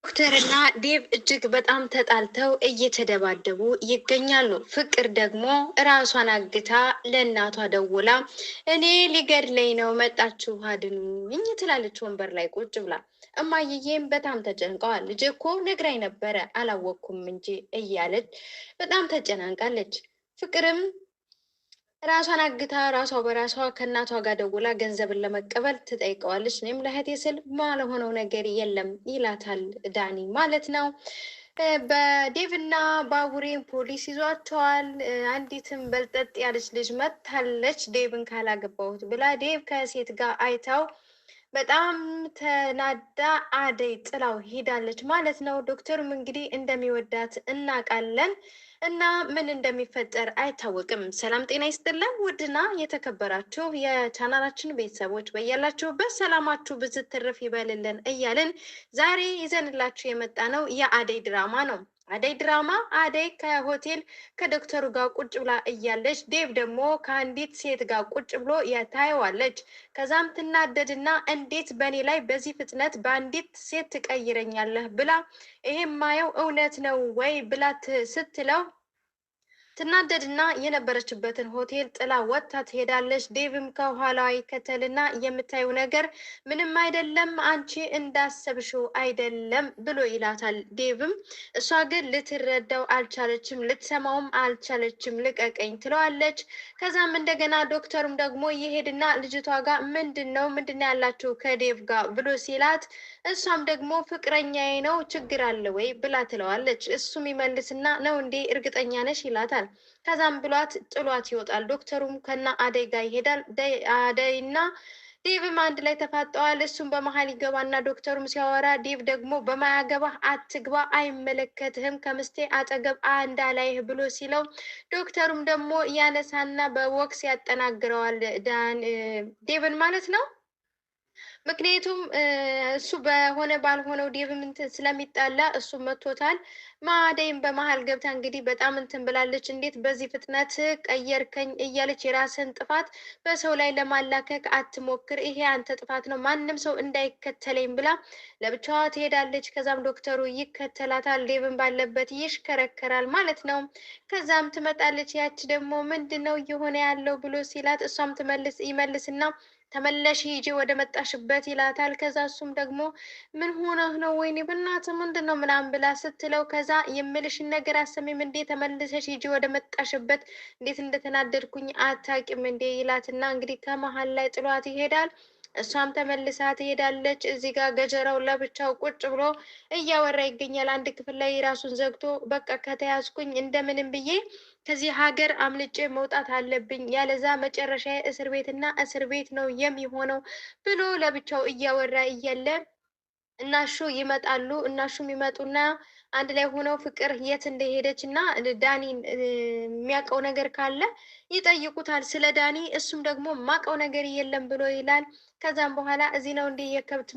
ዶክተርና ዴቭ እጅግ በጣም ተጣልተው እየተደባደቡ ይገኛሉ። ፍቅር ደግሞ ራሷን አግታ ለእናቷ ደውላ እኔ ሊገድለኝ ነው መጣችሁ አድኑኝ ትላለች ወንበር ላይ ቁጭ ብላ። እማዬም በጣም ተጨንቀዋል። ልጄ እኮ ነግራኝ ነበረ አላወቅኩም እንጂ እያለች በጣም ተጨናንቃለች። ፍቅርም ራሷን አግታ ራሷ በራሷ ከእናቷ ጋር ደውላ ገንዘብን ለመቀበል ትጠይቀዋለች። እኔም ለእህቴ ስል ማለሆነው ነገር የለም ይላታል ዳኒ ማለት ነው። በዴቭና ባቡሬን ፖሊስ ይዟቸዋል። አንዲትም በልጠጥ ያለች ልጅ መታለች ዴቭን ካላገባሁት ብላ ዴቭ ከሴት ጋር አይታው በጣም ተናዳ አደይ ጥላው ሄዳለች ማለት ነው። ዶክተሩም እንግዲህ እንደሚወዳት እናውቃለን እና ምን እንደሚፈጠር አይታወቅም። ሰላም ጤና ይስጥልን ውድና የተከበራችሁ የቻናላችን ቤተሰቦች በያላችሁበት ሰላማችሁ ብዝት ትርፍ ይበልልን እያልን ዛሬ ይዘንላችሁ የመጣ ነው የአደይ ድራማ ነው። አደይ ድራማ አደይ ከሆቴል ከዶክተሩ ጋር ቁጭ ብላ እያለች ዴቭ ደግሞ ከአንዲት ሴት ጋር ቁጭ ብሎ ታየዋለች። ከዛም ትናደድና እንዴት በእኔ ላይ በዚህ ፍጥነት በአንዲት ሴት ትቀይረኛለህ ብላ ይሄ ማየው እውነት ነው ወይ ብላ ስትለው ትናደድና የነበረችበትን ሆቴል ጥላ ወጥታ ትሄዳለች። ዴቭም ከኋላዋ ይከተልና የምታየው ነገር ምንም አይደለም፣ አንቺ እንዳሰብሽው አይደለም ብሎ ይላታል። ዴቭም እሷ ግን ልትረዳው አልቻለችም፣ ልትሰማውም አልቻለችም። ልቀቀኝ ትለዋለች። ከዛም እንደገና ዶክተሩም ደግሞ ይሄድና ልጅቷ ጋር ምንድን ነው ያላችሁ ከዴቭ ጋር ብሎ ሲላት እሷም ደግሞ ፍቅረኛዬ ነው ችግር አለ ወይ ብላ ትለዋለች። እሱም ይመልስና ነው እንዴ እርግጠኛ ነሽ ይላታል። ከዛም ብሏት ጥሏት ይወጣል። ዶክተሩም ከና አደይ ጋር ይሄዳል። አደይና ዴቭም አንድ ላይ ተፋጠዋል። እሱም በመሀል ይገባና ዶክተሩም ሲያወራ ዴቭ ደግሞ በማያገባህ አትግባ፣ አይመለከትህም፣ ከምስቴ አጠገብ እንዳላይህ ብሎ ሲለው ዶክተሩም ደግሞ ያነሳና በወቅስ ያጠናግረዋል ዴቭን ማለት ነው። ምክንያቱም እሱ በሆነ ባልሆነው ዴቭም እንትን ስለሚጣላ እሱ መቶታል። ማደይም በመሀል ገብታ እንግዲህ በጣም እንትን ብላለች። እንዴት በዚህ ፍጥነት ቀየርከኝ እያለች የራስን ጥፋት በሰው ላይ ለማላከክ አትሞክር፣ ይሄ አንተ ጥፋት ነው፣ ማንም ሰው እንዳይከተለኝ ብላ ለብቻዋ ትሄዳለች። ከዛም ዶክተሩ ይከተላታል። ዴቭም ባለበት ይሽከረከራል ማለት ነው። ከዛም ትመጣለች። ያች ደግሞ ምንድን ነው እየሆነ ያለው ብሎ ሲላት እሷም ይመልስና ተመለሽ ሂጂ ወደ መጣሽበት ይላታል። ከዛ እሱም ደግሞ ምን ሆነህ ነው ወይኔ በእናትህ ምንድን ነው ምናምን ብላ ስትለው ከዛ የምልሽን ነገር አሰሚም እንዴ ተመልሰሽ ሂጂ ወደ መጣሽበት እንዴት እንደተናደድኩኝ አታውቂም እንዴ ይላትና እንግዲህ ከመሀል ላይ ጥሏት ይሄዳል። እሷም ተመልሳ ትሄዳለች። እዚህ ጋር ገጀራው ለብቻው ቁጭ ብሎ እያወራ ይገኛል። አንድ ክፍል ላይ ራሱን ዘግቶ በቃ ከተያዝኩኝ እንደምንም ብዬ ከዚህ ሀገር አምልጬ መውጣት አለብኝ፣ ያለዛ መጨረሻ እስር ቤትና እስር ቤት ነው የሚሆነው ብሎ ለብቻው እያወራ እያለ እናሹ ይመጣሉ። እናሹም ይመጡና አንድ ላይ ሆነው ፍቅር የት እንደሄደች እና ዳኒን የሚያውቀው ነገር ካለ ይጠይቁታል ስለ ዳኒ። እሱም ደግሞ ማውቀው ነገር የለም ብሎ ይላል። ከዛም በኋላ እዚህ ነው እንዲህ የከብት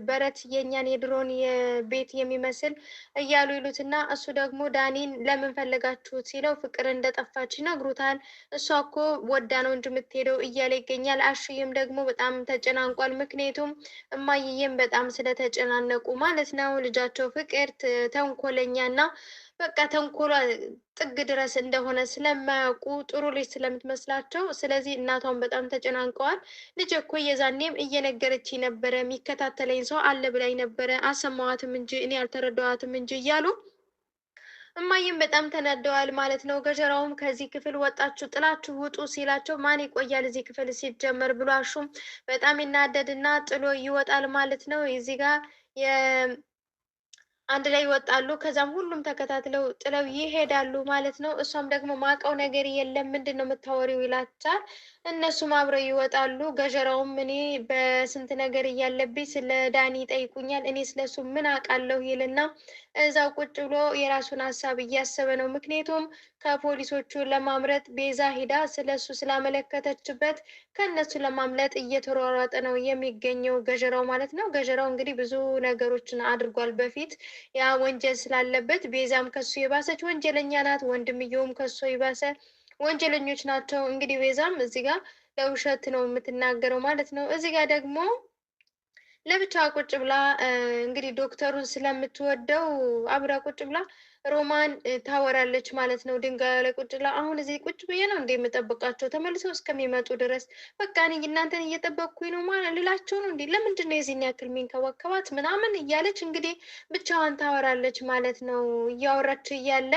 በረት የእኛን የድሮን የቤት የሚመስል እያሉ ይሉትና እሱ ደግሞ ዳኒን ለምን ፈለጋችሁት ሲለው ፍቅር እንደጠፋች ይነግሩታል። እሷ እኮ ወዳ ነው እንጂ የምትሄደው እያለ ይገኛል። አሹዬም ደግሞ በጣም ተጨናንቋል። ምክንያቱም እማዬም በጣም ስለተጨናነቁ ማለት ነው። ልጃቸው ፍቅር ተንኮለኛ እና በቃ ተንኮሏ ጥግ ድረስ እንደሆነ ስለማያውቁ ጥሩ ልጅ ስለምትመስላቸው፣ ስለዚህ እናቷን በጣም ተጨናንቀዋል። ልጅ እኮ የዛኔም እየነገረች ነበረ፣ የሚከታተለኝ ሰው አለ ብላኝ ነበረ፣ አልሰማዋትም እንጂ እኔ አልተረዳዋትም እንጂ እያሉ እማዬም በጣም ተናደዋል ማለት ነው። ገጀራውም ከዚህ ክፍል ወጣችሁ ጥላችሁ ውጡ ሲላቸው ማን ይቆያል እዚህ ክፍል ሲጀመር ብሎ አሹም በጣም ይናደድና ጥሎ ይወጣል ማለት ነው። እዚህ ጋር አንድ ላይ ይወጣሉ። ከዛም ሁሉም ተከታትለው ጥለው ይሄዳሉ ማለት ነው። እሷም ደግሞ ማውቀው ነገር የለም ምንድን ነው የምታወሪው ይላታል። እነሱም አብረው ይወጣሉ። ገጀራውም እኔ በስንት ነገር እያለብኝ ስለ ዳኒ ይጠይቁኛል፣ እኔ ስለሱ ምን አውቃለሁ ይልና እዛው ቁጭ ብሎ የራሱን ሀሳብ እያሰበ ነው። ምክንያቱም ከፖሊሶቹ ለማምለጥ ቤዛ ሂዳ ስለሱ ስላመለከተችበት ከእነሱ ለማምለጥ እየተሯሯጠ ነው የሚገኘው ገጀራው ማለት ነው። ገጀራው እንግዲህ ብዙ ነገሮችን አድርጓል በፊት ያ ወንጀል ስላለበት፣ ቤዛም ከሱ የባሰች ወንጀለኛ ናት። ወንድምየውም ከሱ የባሰ ወንጀለኞች ናቸው። እንግዲህ ቤዛም እዚህ ጋር ለውሸት ነው የምትናገረው ማለት ነው። እዚህ ጋር ደግሞ ለብቻ ቁጭ ብላ እንግዲህ ዶክተሩን ስለምትወደው አብራ ቁጭ ብላ ሮማን ታወራለች ማለት ነው። ድንጋይ ላይ ቁጭ ብላ አሁን እዚህ ቁጭ ብዬ ነው እንደ የምጠብቃቸው ተመልሰው እስከሚመጡ ድረስ በቃ እኔ እናንተን እየጠበቅኩኝ ነው ማለት ልላቸው ነው እንዴ? ለምንድን ነው የዚህን ያክል የሚንከባከባት ምናምን እያለች እንግዲህ ብቻዋን ታወራለች ማለት ነው። እያወራች እያለ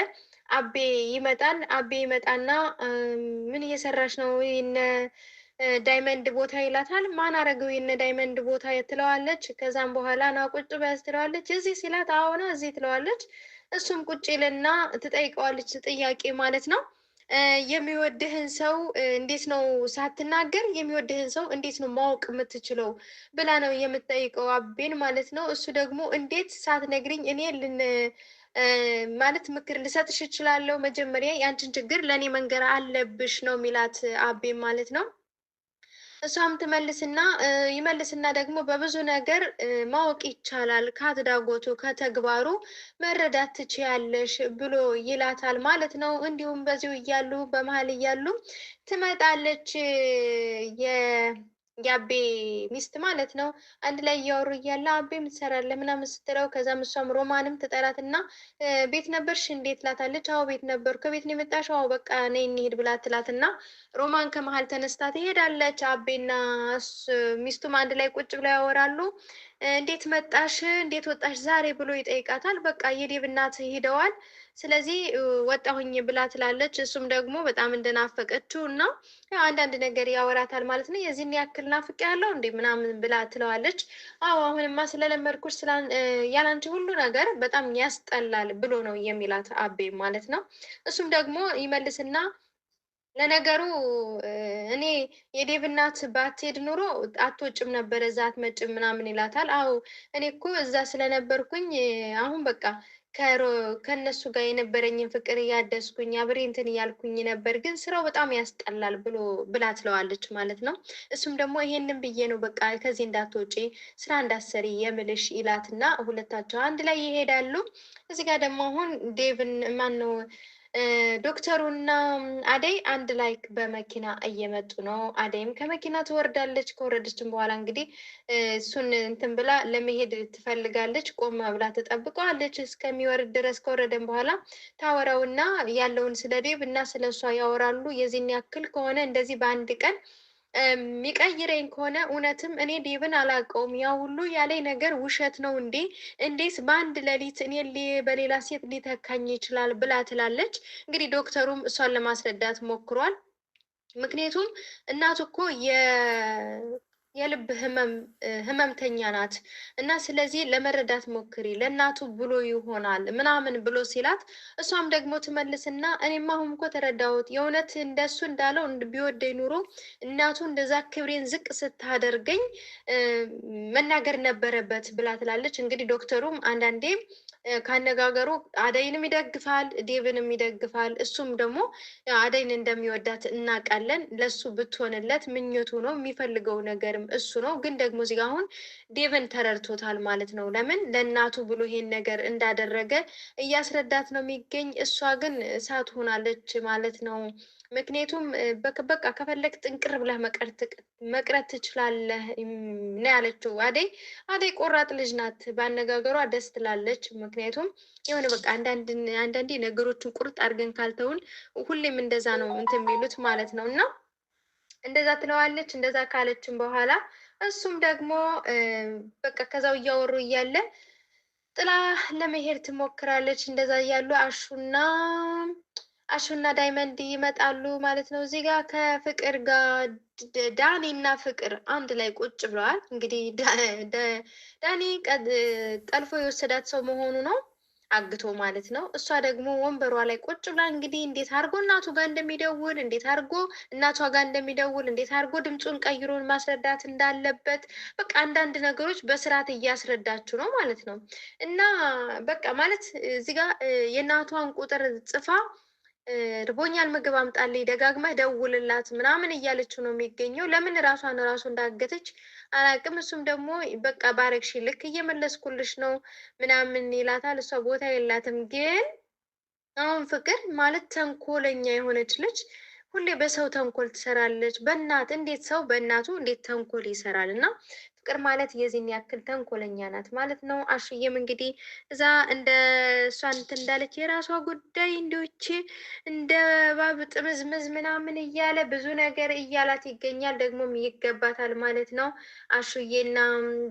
አቤ ይመጣል። አቤ ይመጣና ምን እየሰራች ነው ይነ ዳይመንድ ቦታ ይላታል። ማን አረገው የነ ዳይመንድ ቦታ ትለዋለች። ከዛም በኋላ ና ቁጭ በያዝ ትለዋለች። እዚህ ሲላት አዎና እዚህ ትለዋለች። እሱም ቁጭ ይልና ትጠይቀዋለች ጥያቄ ማለት ነው። የሚወድህን ሰው እንዴት ነው ሳትናገር የሚወድህን ሰው እንዴት ነው ማወቅ የምትችለው ብላ ነው የምትጠይቀው አቤን ማለት ነው። እሱ ደግሞ እንዴት ሳትነግሪኝ እኔ ማለት ምክር ልሰጥሽ እችላለሁ፣ መጀመሪያ ያንቺን ችግር ለእኔ መንገር አለብሽ ነው የሚላት አቤን ማለት ነው። እሷም ትመልስና ይመልስና ደግሞ በብዙ ነገር ማወቅ ይቻላል፣ ከአትዳጎቱ ከተግባሩ መረዳት ትችያለሽ ብሎ ይላታል ማለት ነው። እንዲሁም በዚሁ እያሉ በመሀል እያሉ ትመጣለች የአቤ ሚስት ማለት ነው። አንድ ላይ እያወሩ እያለ አቤ ምን ትሰራለህ ምናምን ስትለው ከዛም እሷም ሮማንም ትጠራትና ቤት ነበርሽ እንዴት ትላታለች። አዎ ቤት ነበርኩ። ከቤት ነው የመጣሽው? አዎ በቃ ነይ እንሂድ ብላ ትላትና ሮማን ከመሀል ተነስታ ትሄዳለች። አቤና ሚስቱም አንድ ላይ ቁጭ ብለው ያወራሉ። እንዴት መጣሽ እንዴት ወጣሽ ዛሬ ብሎ ይጠይቃታል። በቃ የዴብ እናት ሂደዋል፣ ስለዚህ ወጣሁኝ ብላ ትላለች። እሱም ደግሞ በጣም እንደናፈቀችው እና አንዳንድ ነገር ያወራታል ማለት ነው። የዚህን ያክል ናፍቅ ያለው እንዴ ምናምን ብላ ትለዋለች። አዎ አሁንማ ስለለመድኩሽ ያላንቺ ሁሉ ነገር በጣም ያስጠላል ብሎ ነው የሚላት አቤ ማለት ነው። እሱም ደግሞ ይመልስና ለነገሩ እኔ የዴብ እናት ባትሄድ ኑሮ አትወጭም ነበረ እዛ አትመጭም ምናምን ይላታል። አዎ እኔ እኮ እዛ ስለነበርኩኝ አሁን በቃ ከእነሱ ጋር የነበረኝን ፍቅር እያደስኩኝ አብሬ እንትን እያልኩኝ ነበር፣ ግን ስራው በጣም ያስጠላል ብላ ትለዋለች ማለት ነው። እሱም ደግሞ ይሄንን ብዬ ነው በቃ ከዚህ እንዳትወጪ ስራ እንዳሰሪ የምልሽ ይላትና ሁለታቸው አንድ ላይ ይሄዳሉ። እዚህ ጋር ደግሞ አሁን ዴቭን ማን ነው ዶክተሩና አደይ አንድ ላይ በመኪና እየመጡ ነው። አደይም ከመኪና ትወርዳለች። ከወረደችም በኋላ እንግዲህ እሱን እንትን ብላ ለመሄድ ትፈልጋለች። ቆም ብላ ትጠብቀዋለች እስከሚወርድ ድረስ። ከወረደም በኋላ ታወራውና ያለውን ስለ ዴብ እና ስለ እሷ ያወራሉ። የዚህን ያክል ከሆነ እንደዚህ በአንድ ቀን የሚቀይረኝ ከሆነ እውነትም እኔ ዴብን አላውቀውም፣ ያ ሁሉ ያለኝ ነገር ውሸት ነው እንዴ? እንዴት በአንድ ሌሊት እኔ በሌላ ሴት ሊተካኝ ይችላል ብላ ትላለች። እንግዲህ ዶክተሩም እሷን ለማስረዳት ሞክሯል። ምክንያቱም እናቱ እኮ የልብ ህመምተኛ ናት እና ስለዚህ ለመረዳት ሞክሪ ለእናቱ ብሎ ይሆናል ምናምን ብሎ ሲላት፣ እሷም ደግሞ ትመልስና እኔማ አሁን እኮ ተረዳሁት፣ የእውነት እንደሱ እንዳለው ቢወደኝ ኑሮ እናቱ እንደዛ ክብሬን ዝቅ ስታደርገኝ መናገር ነበረበት ብላ ትላለች። እንግዲህ ዶክተሩም አንዳንዴ ካነጋገሩ አደይንም ይደግፋል፣ ዴቭንም ይደግፋል። እሱም ደግሞ አደይን እንደሚወዳት እናውቃለን። ለሱ ብትሆንለት ምኞቱ ነው፣ የሚፈልገው ነገርም እሱ ነው። ግን ደግሞ እዚህ አሁን ዴቭን ተረድቶታል ማለት ነው። ለምን ለእናቱ ብሎ ይሄን ነገር እንዳደረገ እያስረዳት ነው የሚገኝ። እሷ ግን እሳት ሆናለች ማለት ነው። ምክንያቱም በቃ ከፈለግ ጥንቅር ብለህ መቅረት ትችላለህ ነው ያለችው። አደይ ቆራጥ ልጅ ናት። በአነጋገሯ ደስ ትላለች። ምክንያቱም የሆነ በቃ አንዳንዴ ነገሮችን ቁርጥ አድርገን ካልተውን ሁሌም እንደዛ ነው እንትን የሚሉት ማለት ነው። እና እንደዛ ትለዋለች። እንደዛ ካለችን በኋላ እሱም ደግሞ በቃ ከዛው እያወሩ እያለ ጥላ ለመሄድ ትሞክራለች። እንደዛ እያሉ አሹና ዳይመንድ ይመጣሉ ማለት ነው። እዚህ ጋር ከፍቅር ጋር ዳኒ እና ፍቅር አንድ ላይ ቁጭ ብለዋል። እንግዲህ ዳኒ ጠልፎ የወሰዳት ሰው መሆኑ ነው፣ አግቶ ማለት ነው። እሷ ደግሞ ወንበሯ ላይ ቁጭ ብላ እንግዲህ እንዴት አድርጎ እናቱ ጋር እንደሚደውል እንዴት አድርጎ እናቷ ጋር እንደሚደውል እንዴት አድርጎ ድምፁን ቀይሮን ማስረዳት እንዳለበት በቃ አንዳንድ ነገሮች በስርዓት እያስረዳችሁ ነው ማለት ነው። እና በቃ ማለት እዚህ ጋር የእናቷን ቁጥር ጽፋ ርቦኛል ምግብ አምጣልኝ ደጋግመህ ደውልላት ምናምን እያለችው ነው የሚገኘው። ለምን ራሷን ራሱ እንዳገተች አላቅም። እሱም ደግሞ በቃ ባረግሽ ልክ እየመለስኩልሽ ነው ምናምን ይላታል። እሷ ቦታ የላትም። ግን አሁን ፍቅር ማለት ተንኮለኛ የሆነች ልጅ ሁሌ በሰው ተንኮል ትሰራለች። እንዴት ሰው በእናቱ እንዴት ተንኮል ይሰራል? እና ፍቅር ማለት የዚህን ያክል ተንኮለኛ ናት ማለት ነው። አሹዬም እንግዲህ እዛ እንደ እሷ እንትን እንዳለች የራሷ ጉዳይ እንዲች እንደ ባብ ጥምዝምዝ ምናምን እያለ ብዙ ነገር እያላት ይገኛል። ደግሞም ይገባታል ማለት ነው። አሹዬና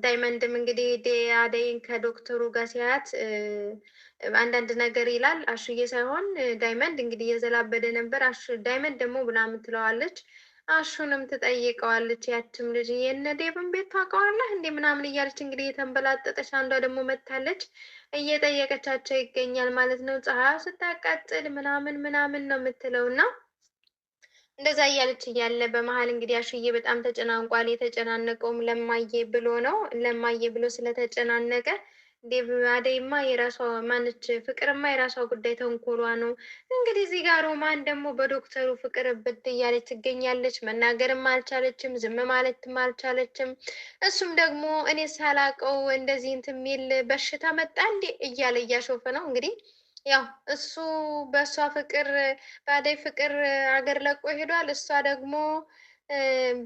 ዳይመንድም እንግዲህ አደይን ከዶክተሩ ጋር ሲያያት አንዳንድ ነገር ይላል። አሹዬ ሳይሆን ዳይመንድ እንግዲህ እየዘላበደ ነበር። ዳይመንድ ደግሞ ምናምን ትለዋለች። አሹንም ትጠይቀዋለች። ያችም ልጅ የነ ዴብን ቤት ታውቀዋለህ እንዴ ምናምን እያለች እንግዲህ የተንበላጠጠች፣ አንዷ ደግሞ መታለች እየጠየቀቻቸው ይገኛል ማለት ነው። ፀሐዩ ስታቃጥል ምናምን ምናምን ነው የምትለው እና እንደዛ እያለች እያለ በመሀል እንግዲህ አሹዬ በጣም ተጨናንቋል። የተጨናነቀውም ለማየ ብሎ ነው። ለማየ ብሎ ስለተጨናነቀ ዴቭ አደይማ የራሷ ማነች፣ ፍቅርማ የራሷ ጉዳይ ተንኮሏ ነው። እንግዲህ እዚህ ጋር ሮማን ደግሞ በዶክተሩ ፍቅር ብድ እያለች ትገኛለች። መናገርም አልቻለችም፣ ዝም ማለትም አልቻለችም። እሱም ደግሞ እኔ ሳላቀው እንደዚህ እንትን የሚል በሽታ መጣ እንዴ እያለ እያሾፈ ነው እንግዲህ ያው እሱ በእሷ ፍቅር በአደይ ፍቅር አገር ለቆ ሄዷል። እሷ ደግሞ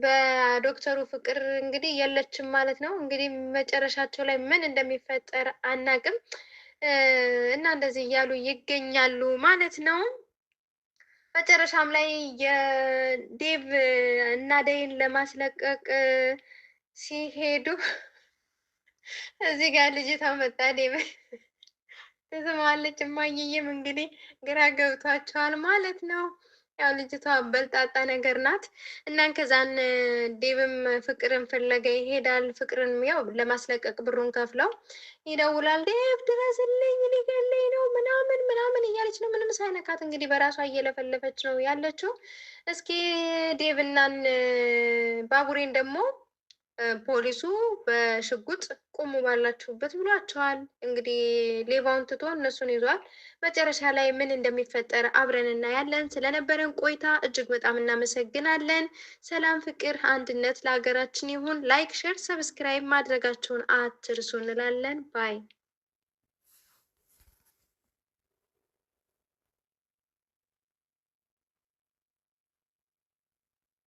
በዶክተሩ ፍቅር እንግዲህ የለችም ማለት ነው። እንግዲህ መጨረሻቸው ላይ ምን እንደሚፈጠር አናቅም እና እንደዚህ እያሉ ይገኛሉ ማለት ነው። መጨረሻም ላይ የዴቭ እና አደይን ለማስለቀቅ ሲሄዱ እዚህ ጋር ልጅቷ መጣ ዴቭ ትስማለች። እማዬም እንግዲህ ግራ ገብቷቸዋል ማለት ነው። ያው ልጅቷ በልጣጣ ነገር ናት እና ከዛን ዴብም ፍቅርን ፍለጋ ይሄዳል። ፍቅርን ያው ለማስለቀቅ ብሩን ከፍለው ይደውላል። ዴብ ድረስልኝ ሊገለኝ ነው ምናምን ምናምን እያለች ነው። ምንም ሳይነካት እንግዲህ በራሷ እየለፈለፈች ነው ያለችው። እስኪ ዴብናን ባቡሬን ደግሞ ፖሊሱ በሽጉጥ ቁሙ ባላችሁበት ብሏቸዋል። እንግዲህ ሌባውን ትቶ እነሱን ይዟል። መጨረሻ ላይ ምን እንደሚፈጠር አብረን እናያለን። ስለነበረን ቆይታ እጅግ በጣም እናመሰግናለን። ሰላም፣ ፍቅር፣ አንድነት ለሀገራችን ይሁን። ላይክ፣ ሼር፣ ሰብስክራይብ ማድረጋችሁን አትርሱ እንላለን። ባይ